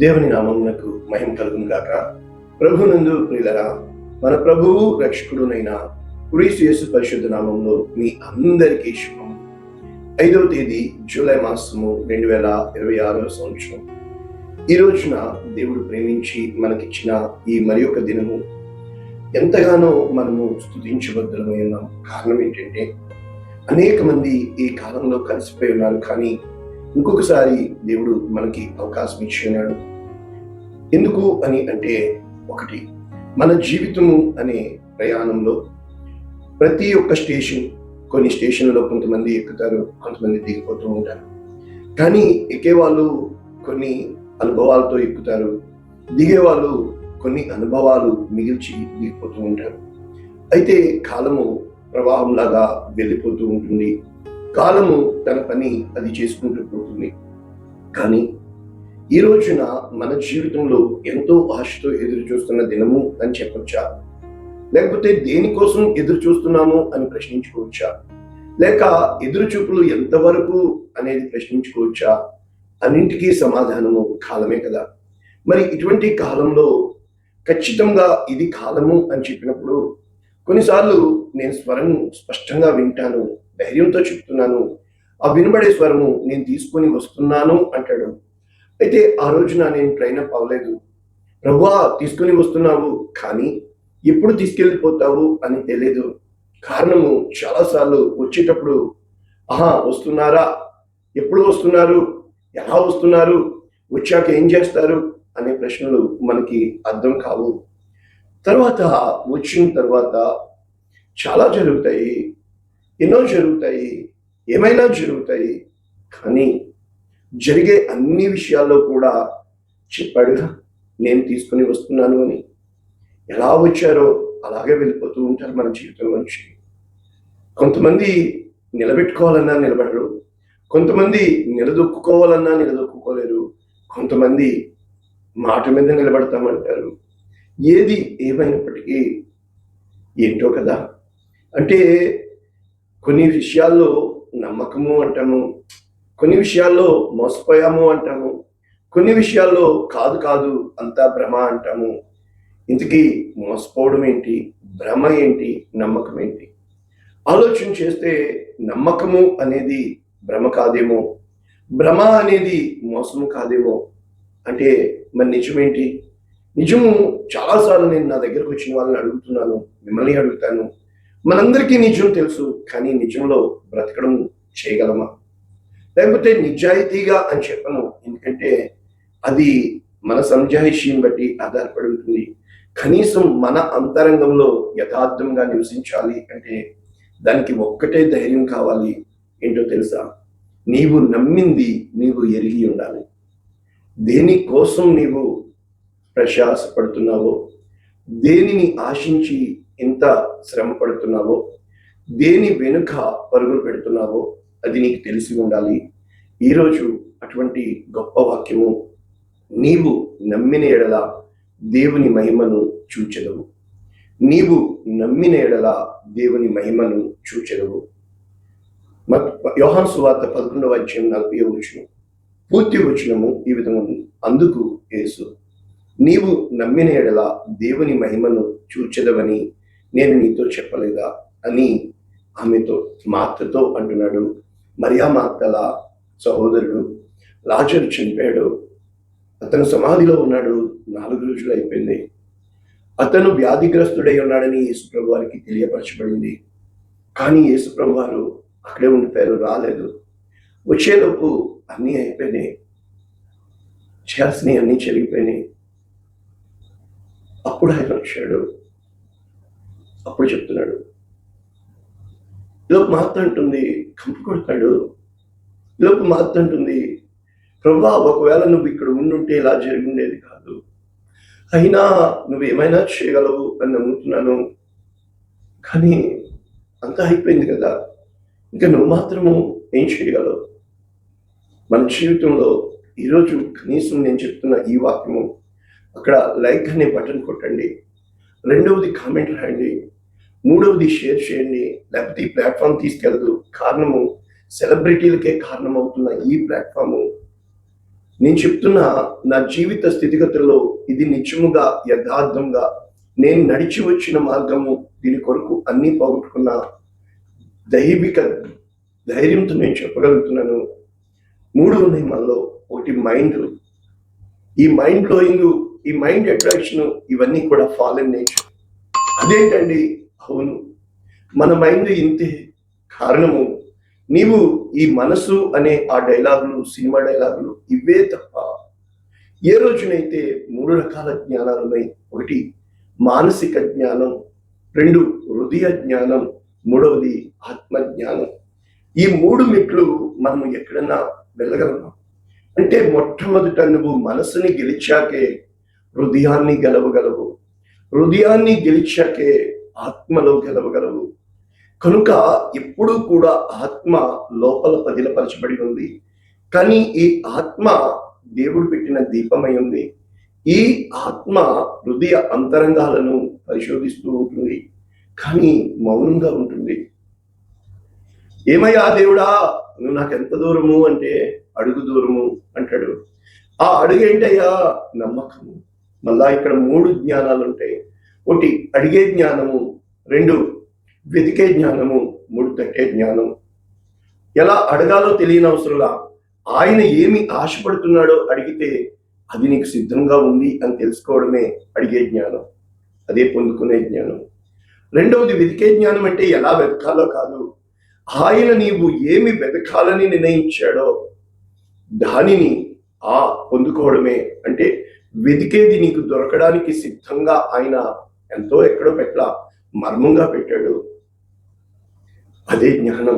దేవుని నామమునకు మహిమ కలుగును గాక. ప్రభునందు ప్రియులరా, మన ప్రభువు రక్షకుడునైన క్రీస్తు యేసు పరిశుద్ధ నామంలో మీ అందరికీ శుభం. 5వ తేదీ జూలై మాసము 2026వ సంవత్సరం. ఈ రోజున దేవుడు ప్రేమించి మనకిచ్చిన ఈ మరి ఒక దినము ఎంతగానో మనము స్తుతించబద్ధమై ఉన్నాం. కారణం ఏంటంటే, అనేక మంది ఈ కాలంలో కలిసిపోయి ఉన్నారు, కానీ ఇంకొకసారి దేవుడు మనకి అవకాశం ఇచ్చి ఉన్నాడు. ఎందుకు అని అంటే, ఒకటి, మన జీవితము అనే ప్రయాణంలో ప్రతి ఒక్క స్టేషన్, కొన్ని స్టేషన్లో కొంతమంది ఎక్కుతారు, కొంతమంది దిగిపోతూ ఉంటారు. కానీ ఎక్కేవాళ్ళు కొన్ని అనుభవాలతో ఎక్కుతారు, దిగేవాళ్ళు కొన్ని అనుభవాలు మిగిల్చి దిగిపోతూ ఉంటారు. అయితే కాలము ప్రవాహంలాగా వెళ్ళిపోతూ ఉంటుంది. కాలము తన పని అది చేసుకుంటూ పోతుంది. కానీ ఈ రోజున మన జీవితంలో ఎంతో ఆశతో ఎదురు చూస్తున్న దినము అని చెప్పొచ్చా? లేకపోతే దేనికోసం ఎదురు చూస్తున్నాము అని ప్రశ్నించుకోవచ్చా? లేక ఎదురు చూపులు ఎంతవరకు అనేది ప్రశ్నించుకోవచ్చా? అన్నింటికీ సమాధానము కాలమే కదా. మరి ఇటువంటి కాలంలో ఖచ్చితంగా ఇది కాలము అని చెప్పినప్పుడు కొన్నిసార్లు నేను స్వరం స్పష్టంగా వింటాను, ధైర్యంతో చెప్తున్నాను, ఆ వినబడే స్వరము నేను తీసుకొని వస్తున్నాను అంటాడు. అయితే ఆ రోజున నేను ట్రైన్ అప్ అవ్వలేదు. ప్రభువా, తీసుకొని వస్తున్నావు, కానీ ఎప్పుడు తీసుకెళ్ళిపోతావు అని తెలియదు. కారణము, చాలాసార్లు వచ్చేటప్పుడు వస్తున్నారా, ఎప్పుడు వస్తున్నారు, ఎలా వస్తున్నారు, వచ్చాక ఏం చేస్తారు అనే ప్రశ్నలు మనకి అర్థం కావు. తర్వాత వచ్చిన తర్వాత చాలా జరుగుతాయి, ఎన్నో జరుగుతాయి, ఏమైనా జరుగుతాయి. కానీ జరిగే అన్ని విషయాల్లో కూడా చెప్పాడుగా, నేను తీసుకుని వస్తున్నాను అని. ఎలా వచ్చారో అలాగే వెళ్ళిపోతూ ఉంటారు మన జీవితం నుంచి. కొంతమంది నిలబెట్టుకోవాలన్నా నిలబడరు, కొంతమంది నిలదొక్కుకోవాలన్నా నిలదొక్కుకోలేరు, కొంతమంది మాట మీద నిలబడతామంటారు. ఏది ఏమైనప్పటికీ ఏంటో కదా. అంటే కొన్ని విషయాల్లో నమ్మకము అంటాము, కొన్ని విషయాల్లో మోసపోయాము అంటాము, కొన్ని విషయాల్లో కాదు కాదు అంతా భ్రమ అంటాము. ఇంతకీ మోసపోవడం ఏంటి, భ్రమ ఏంటి, నమ్మకం ఏంటి? ఆలోచన చేస్తే నమ్మకము అనేది భ్రమ కాదేమో, భ్రమ అనేది మోసము కాదేమో. అంటే మరి నిజమేంటి? నిజము చాలాసార్లు నేను నా దగ్గరకు వచ్చిన వాళ్ళని అడుగుతున్నాను, మిమ్మల్ని అడుగుతాను. మనందరికీ నిజం తెలుసు, కానీ నిజంలో బ్రతకడం చేయగలమా? లేకపోతే నిజాయితీగా అని చెప్పను, ఎందుకంటే అది మన సంజాయిషిని బట్టి ఆధారపడి ఉంటుంది. కనీసం మన అంతరంగంలో యథార్థంగా నివసించాలి అంటే దానికి ఒక్కటే ధైర్యం కావాలి. ఏంటో తెలుసా? నీవు నమ్మింది నీవు ఎరిగి ఉండాలి. దేనికోసం నీవు ప్రయాసపడుతున్నావో, దేనిని ఆశించి ఎంత శ్రమ పడుతున్నావో, దేని వెనుక పరుగులు పెడుతున్నావో అది నీకు తెలిసి ఉండాలి. ఈరోజు అటువంటి గొప్ప వాక్యము, నీవు నమ్మిన ఎడల దేవుని మహిమను చూచెదవు. నీవు నమ్మిన ఎడల దేవుని మహిమను చూచెదవు. యోహాను సువార్త 11వ అధ్యాయం 40వ వచనం, పూర్తి వచనము ఈ విధంగా ఉంది. అందుకు యేసు, నీవు నమ్మిన ఎడల దేవుని మహిమను చూచెదవని నేను నీతో చెప్పలేదా అని ఆమెతో, మార్తతో అంటున్నాడు. మరియా మార్తల సహోదరుడు లాజరు చనిపోయాడు. అతను సమాధిలో ఉన్నాడు, 4 రోజులు అయిపోయింది. అతను వ్యాధిగ్రస్తుడై ఉన్నాడని యేసుప్రభు వారికి తెలియపరచబడింది. కానీ యేసుప్రభు వారు అక్కడే ఉండిపోయారు, రాలేదు. వచ్చేలోపు అన్నీ అయిపోయినాయి, చేయాల్సినవి అన్నీ జరిగిపోయినాయి. అప్పుడు ఆయన వచ్చాడు. అప్పుడు చెప్తున్నాడు. లోపు మార్త అంటుంది, కంపు కొడతాడు. లోపు మార్త అంటుంది, ప్రభువా, ఒకవేళ నువ్వు ఇక్కడ ఉండుంటే ఇలా జరిగిండేది కాదు, అయినా నువ్వు ఏమైనా చేయగలవు అని నమ్ముతున్నాను. కానీ అంతా అయిపోయింది కదా, ఇంకా నువ్వు మాత్రము ఏం చేయగలవు? మన జీవితంలో ఈరోజు కనీసం నేను చెప్తున్న ఈ వాక్యము, అక్కడ లైక్ అనే బటన్ కొట్టండి, 2వది కామెంట్ రాయండి, 3వది షేర్ చేయండి. లేకపోతే ఈ ప్లాట్ఫామ్ తీసుకెళ్ళదు. కారణము, సెలబ్రిటీలకే కారణం అవుతున్న ఈ ప్లాట్ఫాము నేను చెప్తున్నా, నా జీవిత స్థితిగతుల్లో ఇది నిత్యముగా యథార్థంగా నేను నడిచి వచ్చిన మార్గము, దీని కొరకు అన్నీ పోగొట్టుకున్న దైవిక ధైర్యంతో నేను చెప్పగలుగుతున్నాను. 3 ఉన్నాయి మనలో. ఒకటి మైండ్, ఈ మైండ్ బ్లోయింగ్, ఈ మైండ్ అట్రాక్షన్, ఇవన్నీ కూడా ఫాలెన్ నేచర్. అదేంటండి? అవును, మన మైండ్ ఇంతే. కారణము, నీవు ఈ మనసు అనే ఆ డైలాగులు, సినిమా డైలాగులు ఇవే తప్ప ఏ రోజునైతే 3 రకాల జ్ఞానాలు ఉన్నాయి. ఒకటి మానసిక జ్ఞానం, 2 హృదయ జ్ఞానం, 3వది ఆత్మజ్ఞానం. ఈ 3 మెట్లు మనము ఎక్కడన్నా వెళ్ళగలమా అంటే, మొట్టమొదట నువ్వు మనసుని గెలిచాకే హృదయాన్ని గెలవగలవు, హృదయాన్ని గెలిచాకే ఆత్మలో గెలవగలవు. కనుక ఎప్పుడూ కూడా ఆత్మ లోపల పదిలపరచబడి ఉంది. కానీ ఈ ఆత్మ దేవుడు పెట్టిన దీపమై ఉంది. ఈ ఆత్మ హృదయ అంతరంగాలను పరిశోధిస్తూ ఉంటుంది, కానీ మౌనంగా ఉంటుంది. ఏమయ్యా దేవుడా, నువ్వు నాకు ఎంత దూరము అంటే, అడుగు దూరము అంటాడు. ఆ అడుగేంటయ్యా? నమ్మకము. మళ్ళా ఇక్కడ 3 జ్ఞానాలు ఉంటాయి. ఒకటి అడిగే జ్ఞానము, 2 వెతికే జ్ఞానము, 3 తట్టే జ్ఞానం. ఎలా అడగాలో తెలియని అవసరంలా, ఆయన ఏమి ఆశపడుతున్నాడో అడిగితే అది నీకు సిద్ధంగా ఉంది అని తెలుసుకోవడమే అడిగే జ్ఞానం, అదే పొందుకునే జ్ఞానం. 2వది వెతికే జ్ఞానం. అంటే ఎలా వెతకాలో కాదు, ఆయన నీవు ఏమి వెతకాలని నిర్ణయించాడో దానిని పొందుకోవడమే. అంటే వెతికేది నీకు దొరకడానికి సిద్ధంగా ఆయన ఎంతో ఎక్కడో మర్మంగా పెట్టాడు. అదే జ్ఞానం,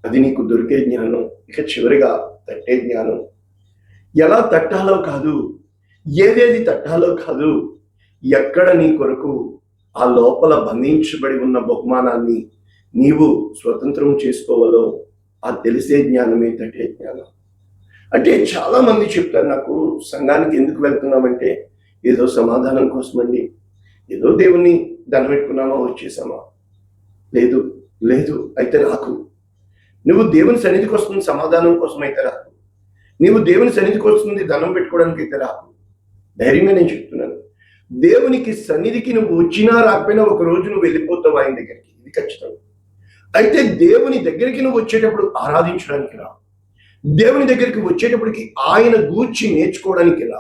అది నీకు దొరికే జ్ఞానం. ఇక చివరిగా తట్టే జ్ఞానం. ఎలా తట్టాలో కాదు, ఏదేది తట్టాలో కాదు, ఎక్కడ నీ కొరకు ఆ లోపల బంధించబడి ఉన్న బహుమానాన్ని నీవు స్వతంత్రం చేసుకోవాలో ఆ తెలిసే జ్ఞానమే తట్టే జ్ఞానం. అంటే చాలా మంది చెప్తారు నాకు, సంఘానికి ఎందుకు వెళ్తున్నామంటే ఏదో సమాధానం కోసమండి, ఏదో దేవుణ్ణి దండం పెట్టుకున్నామా వచ్చేసామా. లేదు లేదు, అయితే రాకు. నువ్వు దేవుని సన్నిధికి వస్తుంది సమాధానం కోసం అయితే రాకు, నీవు దేవుని సన్నిధికి వస్తుంది దండం పెట్టుకోవడానికి అయితే రాకు. ధైర్యంగా నేను చెప్తున్నాను, దేవునికి సన్నిధికి నువ్వు వచ్చినా రాకపోయినా ఒక రోజు నువ్వు వెళ్ళిపోతావు ఆయన దగ్గరికి, ఇది ఖచ్చితం. అయితే దేవుని దగ్గరికి నువ్వు వచ్చేటప్పుడు ఆరాధించడానికి రా, దేవుని దగ్గరికి వచ్చేటప్పటికి ఆయన గూర్చి నేర్చుకోవడానికి రా,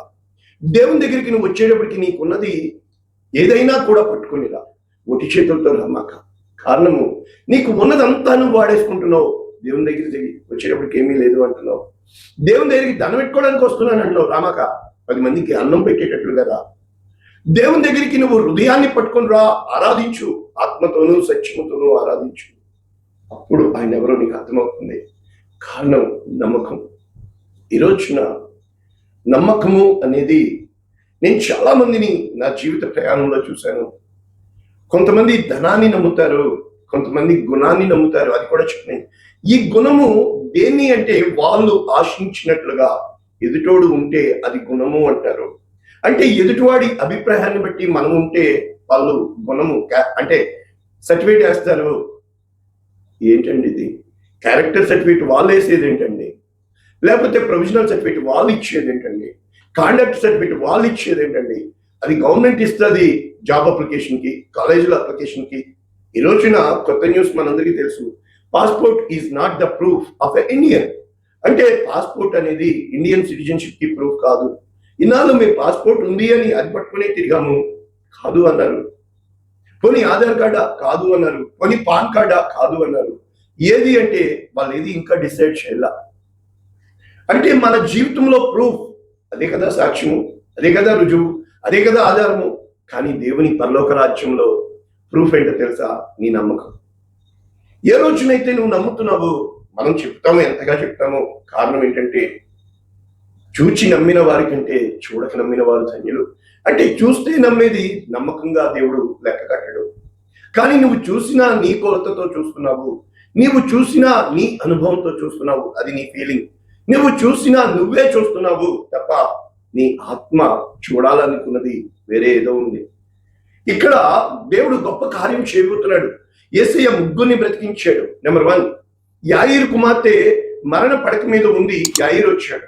దేవుని దగ్గరికి నువ్వు వచ్చేటప్పటికి నీకున్నది ఏదైనా కూడా పట్టుకునిరా, ఒటి చేతులతో రమ్మక. కారణము, నీకు ఉన్నదంతా నువ్వు వాడేసుకుంటున్నావు, దేవుని దగ్గరికి వచ్చేటప్పటికి ఏమీ లేదు అంటున్నావు. దేవుని దగ్గరికి దండం పెట్టుకోవడానికి వస్తున్నాను అంటున్నావు, రామక 10 మందికి అన్నం పెట్టేటట్లుగా రా. దేవుని దగ్గరికి నువ్వు హృదయాన్ని పట్టుకొని రా, ఆరాధించు, ఆత్మతోనూ సత్యముతోనూ ఆరాధించు. అప్పుడు ఆయన ఎవరో నీకు అర్థమవుతుంది. కారణం నమ్మకం. ఈరోజున నమ్మకము అనేది నేను చాలా మందిని నా జీవిత ప్రయాణంలో చూశాను. కొంతమంది ధనాన్ని నమ్ముతారు, కొంతమంది గుణాన్ని నమ్ముతారు. అది కూడా చెప్పండి, ఈ గుణము దేన్ని అంటే వాళ్ళు ఆశించినట్లుగా ఎదుటోడు ఉంటే అది గుణము అంటారు. అంటే ఎదుటివాడి అభిప్రాయాన్ని బట్టి మనం ఉంటే వాళ్ళు గుణము అంటే సర్టిఫికేట్ వేస్తారు. ఏంటండి ఇది? క్యారెక్టర్ సర్టిఫికేట్ వాళ్ళు వేసేది ఏంటండి? లేకపోతే ప్రొవిజనల్ సర్టిఫికేట్ వాళ్ళు ఇచ్చేది ఏంటండి? కాండక్ట్ సర్టిఫికేట్ వాళ్ళు ఇచ్చేది ఏంటండి? అది గవర్నమెంట్ ఇస్తుంది జాబ్ అప్లికేషన్కి, కాలేజీల అప్లికేషన్కి. ఈ రోజున కొత్త న్యూస్ మనందరికీ తెలుసు, passport is not the proof of a Indian. అంటే పాస్పోర్ట్ అనేది ఇండియన్ సిటిజన్షిప్ కి ప్రూఫ్ కాదు. ఇన్నాళ్ళు మేము పాస్పోర్ట్ ఉంది అని అది పట్టుకునే తిరిగాము, కాదు అన్నారు. పోనీ ఆధార్ కార్డా? కాదు అన్నారు. పోనీ పాన్ కార్డా? కాదు అన్నారు. ఏది అంటే వాళ్ళు ఏది ఇంకా డిసైడ్ చేయాల. అంటే మన జీవితంలో ప్రూఫ్ అదే కదా సాక్ష్యము, అదే కదా రుజువు, అదే కదా ఆధారము. కానీ దేవుని పరలోక రాజ్యంలో ప్రూఫ్ ఏంటో తెలుసా? నీ నమ్మకం. ఏ రోజునైతే నువ్వు నమ్ముతున్నావో, మనం చెప్తాము, ఎంతగా చెప్తామో. కారణం ఏంటంటే, చూచి నమ్మిన వారి కంటే చూడక నమ్మిన వారు ధన్యులు. అంటే చూస్తే నమ్మేది నమ్మకంగా దేవుడు లెక్క కట్టడు. కానీ నువ్వు చూసినా నీ కొలతతో చూస్తున్నావు, నీవు చూసినా నీ అనుభవంతో చూస్తున్నావు, అది నీ ఫీలింగ్. నువ్వు చూసినా నువ్వే చూస్తున్నావు తప్ప నీ ఆత్మ చూడాలనుకున్నది వేరే ఏదో ఉంది. ఇక్కడ దేవుడు గొప్ప కార్యం చేయబోతున్నాడు. యేసయ్య 3 బ్రతికించాడు. నెంబర్ 1, యాయిరు కుమార్తె మరణ పడక మీద ఉంది. యాయిరు వచ్చాడు.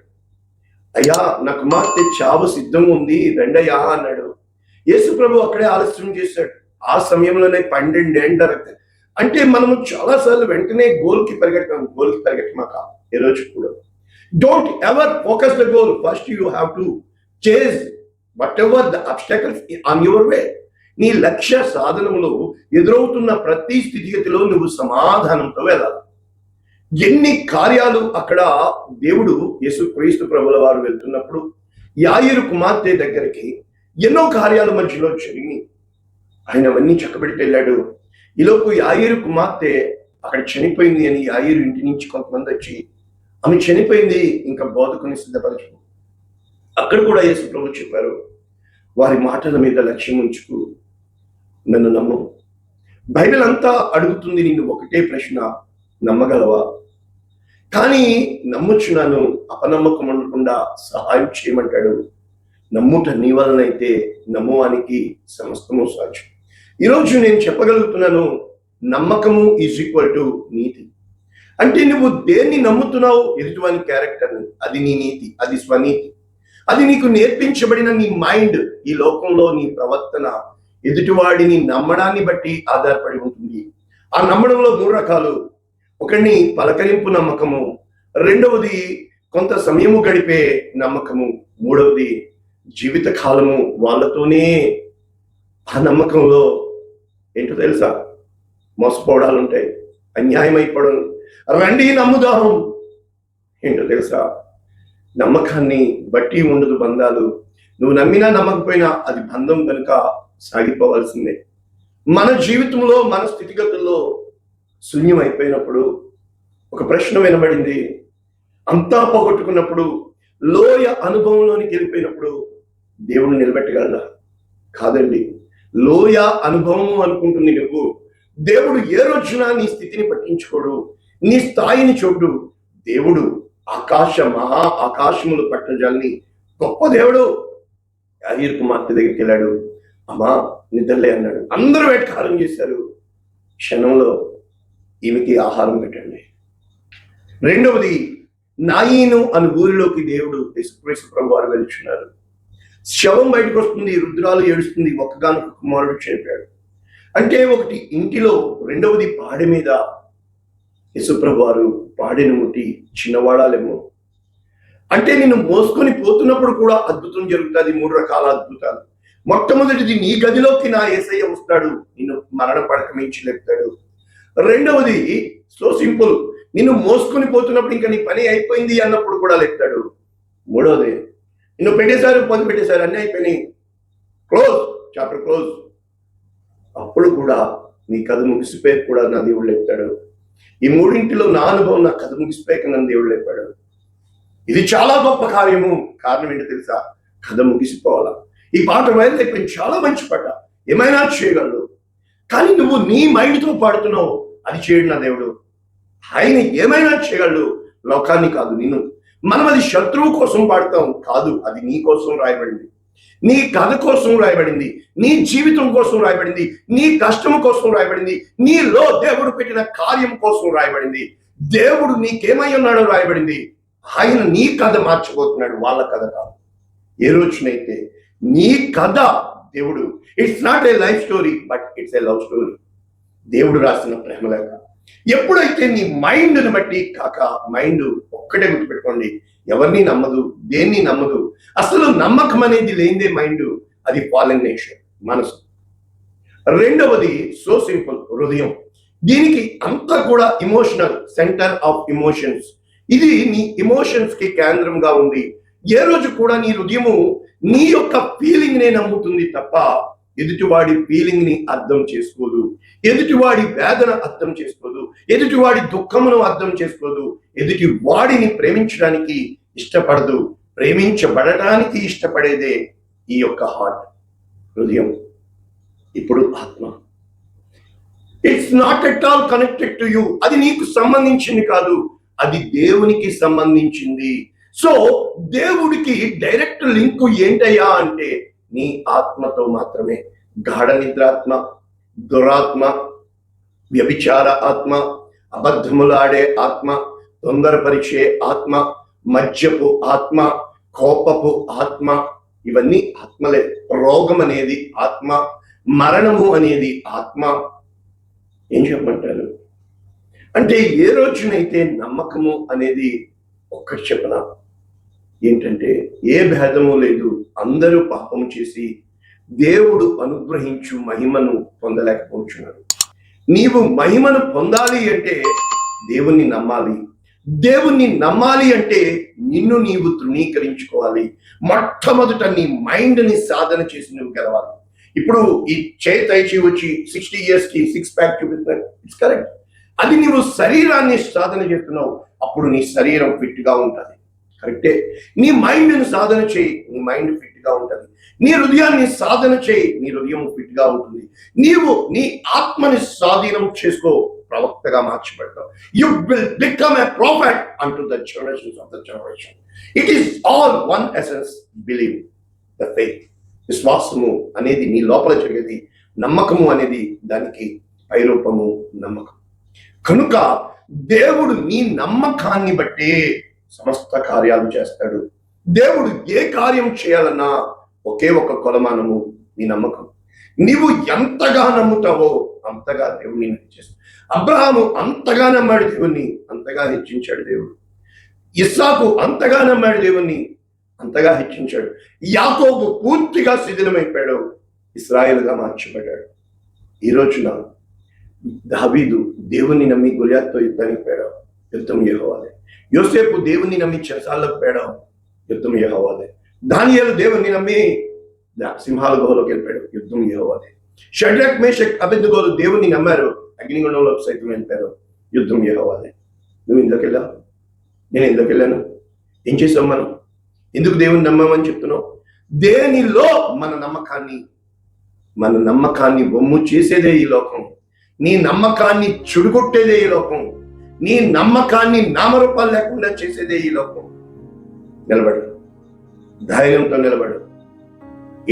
అయ్యా నా కుమార్తె చావు సిద్ధంగా ఉంది, రెండయ్యా అన్నాడు. యేసు ప్రభు అక్కడే ఆలస్యం చేశాడు. ఆ సమయంలోనే 12 ఏండ్ల రక్తం. అంటే మనము చాలాసార్లు వెంటనే గోల్కి పరిగెట్టమాక ఈ రోజు కూడా. Don't ever focus the goal. First you have to chase whatever the obstacles on your way. నీ లక్ష్య సాధనములో ఎదురవుతున్న ప్రతి స్థితిగతిలో నువ్వు సమాధానంతో వెళ్ళాలి. ఎన్ని కార్యాలు అక్కడ దేవుడు యేసుక్రీస్తు ప్రభుల వారు వెళ్తున్నప్పుడు యాయిరు కుమార్తె దగ్గరికి ఎన్నో కార్యాలు మధ్యలో జరిగి ఆయన అవన్నీ చక్కబెట్టి వెళ్ళాడు. ఈలోపు యాయిరు కుమార్తె అక్కడ చనిపోయింది అని యాయిరు ఇంటి నుంచి కొంతమంది వచ్చి ఆమె చనిపోయింది, ఇంకా బోధకుని సిద్ధపరచు. అక్కడ కూడా యేసు ప్రభు చెప్పారు, వారి మాటల మీద లక్ష్యం ఉంచుకు, నన్ను నమ్ము. బైబిల్ అంతా అడుగుతుంది నిన్ను ఒకటే ప్రశ్న, నమ్మగలవా? కానీ నమ్ముచున్నాను, అపనమ్మకం ఉండకుండా సహాయం చేయమంటాడు. నమ్ముట నీ వలనైతే నమ్మువానికి సమస్తము సాధ్యం. ఈరోజు నేను చెప్పగలుగుతున్నాను, నమ్మకము ఈజ్ ఈక్వల్ టు నీతి. అంటే నువ్వు దేన్ని నమ్ముతున్నావు? ఎదుటివాని క్యారెక్టర్ని, అది నీ నీతి, అది స్వనీతి. అది నీకు నేర్పించబడిన నీ మైండ్. ఈ లోకంలో నీ ప్రవర్తన ఎదుటివాడిని నమ్మడాన్ని బట్టి ఆధారపడి ఉంటుంది. ఆ నమ్మడంలో 3 రకాలు. ఒకటి పలకరింపు నమ్మకము, రెండవది కొంత సమయము గడిపే నమ్మకము, మూడవది జీవిత కాలము వాళ్ళతోనే. ఆ నమ్మకంలో ఏంటో తెలుసా? మోసపోవడాలు ఉంటాయి, అన్యాయం అయిపోవడం. రండి నమ్ముదాం. ఏంటో తెలుసా? నమ్మకాన్ని బట్టి ఉండదు బంధాలు. నువ్వు నమ్మినా నమ్మకపోయినా అది బంధం కనుక సాగిపోవాల్సిందే. మన జీవితంలో మన స్థితిగతుల్లో శూన్యం అయిపోయినప్పుడు ఒక ప్రశ్న వినబడింది. అంతా పోగొట్టుకున్నప్పుడు, లోయ అనుభవంలోనికి వెళ్ళిపోయినప్పుడు దేవుణ్ణి నిలబెట్టగలరా? కాదండి. లోయ అనుభవం అనుకుంటుంది నువ్వు. దేవుడు ఏ రోజున నీ స్థితిని పట్టించుకోడు, నీ స్థాయిని చూడు. దేవుడు మహా ఆకాశములు పట్టజాలని గొప్ప దేవుడు. యాయిరు కుమార్తె దగ్గరికి వెళ్ళాడు. అమ్మా నిద్రలే అన్నాడు. అందరూ వేటకారం చేశారు. క్షణంలో ఈమెకి ఆహారం పెట్టండి. రెండవది, నాయీను అను ఊరిలోకి దేవుడు యేసుక్రీస్తు ప్రభు వారు వెళ్తున్నారు. శవం బయటకు వస్తుంది, రుద్రాలు ఏడుస్తుంది, ఒక్కగానొక కుమారుడు చనిపోయాడు. అంటే ఒకటి ఇంటిలో, రెండవది పాడె మీద. యేసుప్రభు వారు పాడెను ముట్టి చిన్నవాడాలేమో. అంటే నిన్ను మోసుకొని పోతున్నప్పుడు కూడా అద్భుతం జరుగుతుంది. 3 రకాల అద్భుతాలు. మొట్టమొదటిది, నీ గదిలోకి నా యేసయ్య వస్తాడు, నిన్ను మరణ పడక మించి లేపుతాడు. రెండవది సో సింపుల్, నిన్ను మోసుకొని పోతున్నప్పుడు ఇంకా నీ పని అయిపోయింది అన్నప్పుడు కూడా లేపుతాడు. మూడవది, నిన్ను పెట్టేశారు, పొంది పెట్టేశారు, అన్నీ అయిపోయినాయి, క్లోజ్, చాప్టర్ క్లోజ్. అప్పుడు కూడా నీ కథ ముగిసిపోయి కూడా నా దేవుడు లేపుతాడు. ఈ మూడింటిలో నా అనుభవం, నా కథ ముగిసిపోయాక నన్ను దేవుడు లేపాడు. ఇది చాలా గొప్ప కార్యము. కారణం ఏంటో తెలుసా? కథ ముగిసిపోవాలా. ఈ పాట బయలుదేరిపోయింది, చాలా మంచి పాట, ఏమైనా చేయగలడు. కానీ నువ్వు నీ మైండ్తో పాడుతున్నావు, అది చేయడు నా దేవుడు. ఆయన ఏమైనా చేయగలడు, లోకాన్ని కాదు నిన్ను. మనం అది శత్రువు కోసం పాడతాం కాదు, అది నీ కోసం రాయబడింది, నీ కథ కోసం రాయబడింది, నీ జీవితం కోసం రాయబడింది, నీ కష్టం కోసం రాయబడింది, నీలో దేవుడు పెట్టిన కార్యం కోసం రాయబడింది. దేవుడు నీకేమై ఉన్నాడో రాయబడింది. ఆయన నీ కథ మార్చబోతున్నాడు, వాళ్ళ కథ కాదు. ఏ రోజునైతే నీ కథ దేవుడు, it's not a life story but it's a love story. దేవుడు రాసిన ప్రేమలేఖ. ఎప్పుడైతే నీ మైండ్ని బట్టి కాక, మైండ్ ఒక్కటే గుర్తుపెట్టుకోండి, ఎవరిని నమ్మదు, దేన్ని నమ్మదు. అసలు నమ్మకం అనేది లేనిదే మైండ్, అది ఫాలెన్ నేచర్, మనసు. రెండవది సో సింపుల్, హృదయం. దీనికి అంతా కూడా ఇమోషనల్, సెంటర్ ఆఫ్ ఇమోషన్స్. ఇది నీ ఇమోషన్స్ కి కేంద్రంగా ఉంది. ఏ రోజు కూడా నీ హృదయము నీ యొక్క ఫీలింగ్ నే నమ్ముతుంది తప్ప ఎదుటివాడి ఫీలింగ్ ని అర్థం చేసుకోదు, ఎదుటివాడి వేదన అర్థం చేసుకోదు, ఎదుటివాడి దుఃఖమును అర్థం చేసుకోదు, ఎదుటి వాడిని ప్రేమించడానికి ఇష్టపడదు. ప్రేమించబడటానికి ఇష్టపడేదే ఈ యొక్క హార్ట్, హృదయం. ఇప్పుడు ఆత్మ. It's not at all connected to you. అది నీకు సంబంధించింది కాదు, అది దేవునికి సంబంధించింది. సో దేవుడికి డైరెక్ట్ లింక్ ఏంటయ్యా అంటే నీ ఆత్మతో మాత్రమే. గాఢ నిద్రాత్మ, దురాత్మ, వ్యభిచార ఆత్మ, అబద్ధములాడే ఆత్మ, తొందరపరిచే ఆత్మ, మద్యపు ఆత్మ, కోపపు ఆత్మ, ఇవన్నీ ఆత్మలే. రోగం అనేది ఆత్మ, మరణము అనేది ఆత్మ. ఏం చెప్పమంటారు అంటే, ఏ రోజునైతే నమ్మకము అనేది ఒక్కటి చెప్పన ఏంటంటే, ఏ భేదము లేదు, అందరూ పాపము చేసి దేవుడు అనుగ్రహించు మహిమను పొందలేకపోతున్నారు. నీవు మహిమను పొందాలి అంటే దేవుణ్ణి నమ్మాలి. దేవుణ్ణి నమ్మాలి అంటే నిన్ను నీవు తృణీకరించుకోవాలి. మొట్టమొదట నీ మైండ్ని సాధన చేసి నువ్వు గెలవాలి. ఇప్పుడు ఈ చేతైచి వచ్చి 60 years కి 6 pack చూపిస్తున్నాడు, ఇట్స్ కరెక్ట్. అది నీవు శరీరాన్ని సాధన చేస్తున్నావు, అప్పుడు నీ శరీరం ఫిట్ గా ఉంటుంది, కరెక్టే. నీ మైండ్ని సాధన చేయి, నీ మైండ్ ఫిట్ గా ఉంటుంది. నీ హృదయాన్ని సాధన చేయి, నీ హృదయం ఫిట్ గా ఉంటుంది. నీవు నీ ఆత్మని స్వాధీనం చేసుకో, ప్రవక్తగా మార్చబడతావు. You will become a prophet unto the generations of the generation. It is all one essence, believe the faith. విశ్వాసము అనేది నీ లోపల జరిగేది, నమ్మకము అనేది దానికి పైరూపము నమ్మకం. కనుక దేవుడు నీ నమ్మకాన్ని బట్టే సమస్త కార్యాలు చేస్తాడు. దేవుడు ఏ కార్యం చేయాలన్నా ఒకే ఒక కొలమానము, నీ నమ్మకం. నీవు ఎంతగా నమ్ముతావో అంతగా దేవుడిని హెచ్చిస్తాడు. అబ్రహాము అంతగా నమ్మాడు దేవుణ్ణి, అంతగా హెచ్చించాడు దేవుడు. ఇస్సాకు అంతగా నమ్మాడు దేవుణ్ణి, అంతగా హెచ్చించాడు. యాకోబు పూర్తిగా శిథిలమైపోయాడు, ఇశ్రాయేలుగా మార్చబడ్డాడు. ఈ రోజున దావీదు దేవుణ్ణి నమ్మి గొలియాతుతో యుద్ధానికి పోయాడు, యుద్ధం యెహోవాదే. యోసేపు దేవుణ్ణి నమ్మి చెరసాలకు పోయాడు, యుద్ధం యెహోవాదే. దానియేలు దేవుణ్ణి నమ్మి సింహాల గుహలోకి వెళ్ళిపోయాడు, యుద్ధం యెహోవాదే. షడ్రక్ మేషక్ అబేద్నెగోలు దేవుణ్ణి నమ్మారు, అగ్నిగుండంలోకి సైతం వెళ్ళిపోయారు, యుద్ధం యెహోవాదే. నువ్వు ఇందులోకి వెళ్ళావు, నేను ఇందులోకి వెళ్ళాను. ఏం చేసాం మనం? ఎందుకు దేవుని నమ్మామని చెప్తున్నావు? దేనిలో మన నమ్మకాన్ని బొమ్ము చేసేదే ఈ లోకం. నీ నమ్మకాన్ని చుడుగొట్టేదే ఈ లోకం. నీ నమ్మకాన్ని నామరూపాలు లేకుండా చేసేదే ఈ లోకం. నిలబడు, ధైర్యంతో నిలబడు.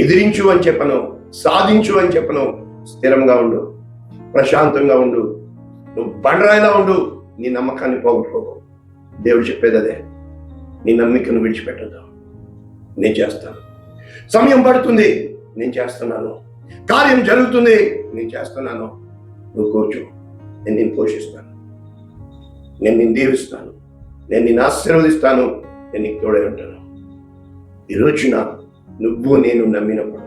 ఎదిరించు అని చెప్పను, సాధించు అని చెప్పను. స్థిరంగా ఉండు, ప్రశాంతంగా ఉండు, నువ్వు బండరాయిలా ఉండు. నీ నమ్మకాన్ని పోగొట్టుకోకు. దేవుడు చెప్పేది అదే, నీ నమ్మికను విడిచిపెట్టదు. నేను చేస్తాను. సమయం పడుతుంది, నేను చేస్తున్నాను. కార్యం జరుగుతుంది, నేను చేస్తున్నాను. నువ్వు కూర్చో, నేను నిన్ను పోషిస్తాను, నేను నిన్ను దీవిస్తాను, నేను నిన్ను ఆశీర్వదిస్తాను, నేను నీకు తోడై ఉంటాను. ఈ రోజున నువ్వు నేను నమ్మినప్పుడు,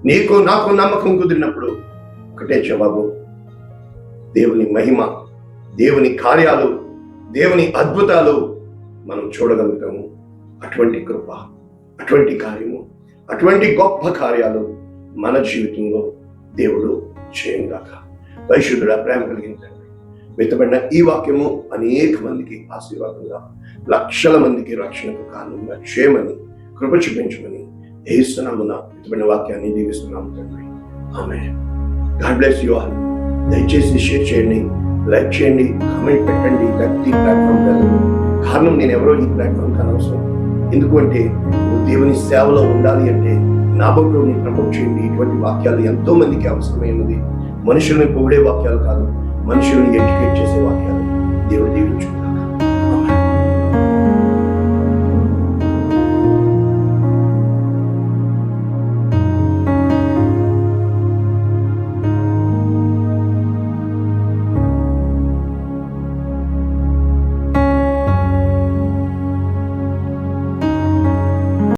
నీకు నాకు నమ్మకం కుదిరినప్పుడు ఒకటే జవాబు, దేవుని మహిమ, దేవుని కార్యాలు, దేవుని అద్భుతాలు మనం చూడగలుగుతాము. అటువంటి కృప, అటువంటి కార్యము, అటువంటి గొప్ప కార్యాలు మన జీవితంలో దేవుడు చేయంగాక. పరిశుద్ధుడా, ప్రేమ కలిగిన తండ్రి, వెతబడిన ఈ వాక్యము అనేక మందికి ఆశీర్వాదంగా, లక్షల మందికి రక్షణకు కారణంగా చేయమని, కృప చూపించమని యేసునామమున వెతబడిన వాక్యాన్ని దీవిస్తున్నాము తండ్రి. Amen. God bless you all. దయచేసి షేర్ చేయండి, లైక్ చేయండి, కామెంట్ పెట్టండి. లేకపోతే ఈ ప్లాట్ఫామ్ వెళ్ళదు. కారణం నేను ఎవరో ఈ ప్లాట్ఫామ్ కనవసరం. ఎందుకంటే నువ్వు దేవుని సేవలో ఉండాలి అంటే నా బొట్టుని ప్రమోట్ చేయండి. ఇటువంటి వాక్యాలు ఎంతో మందికి అవసరమైనది. మనుషుల్ని పొగిడే వాక్యాలు కాదు, మనుషుల్ని ఎడ్యుకేట్ చేసే వాక్యాలు. దేవుడు దీవించు.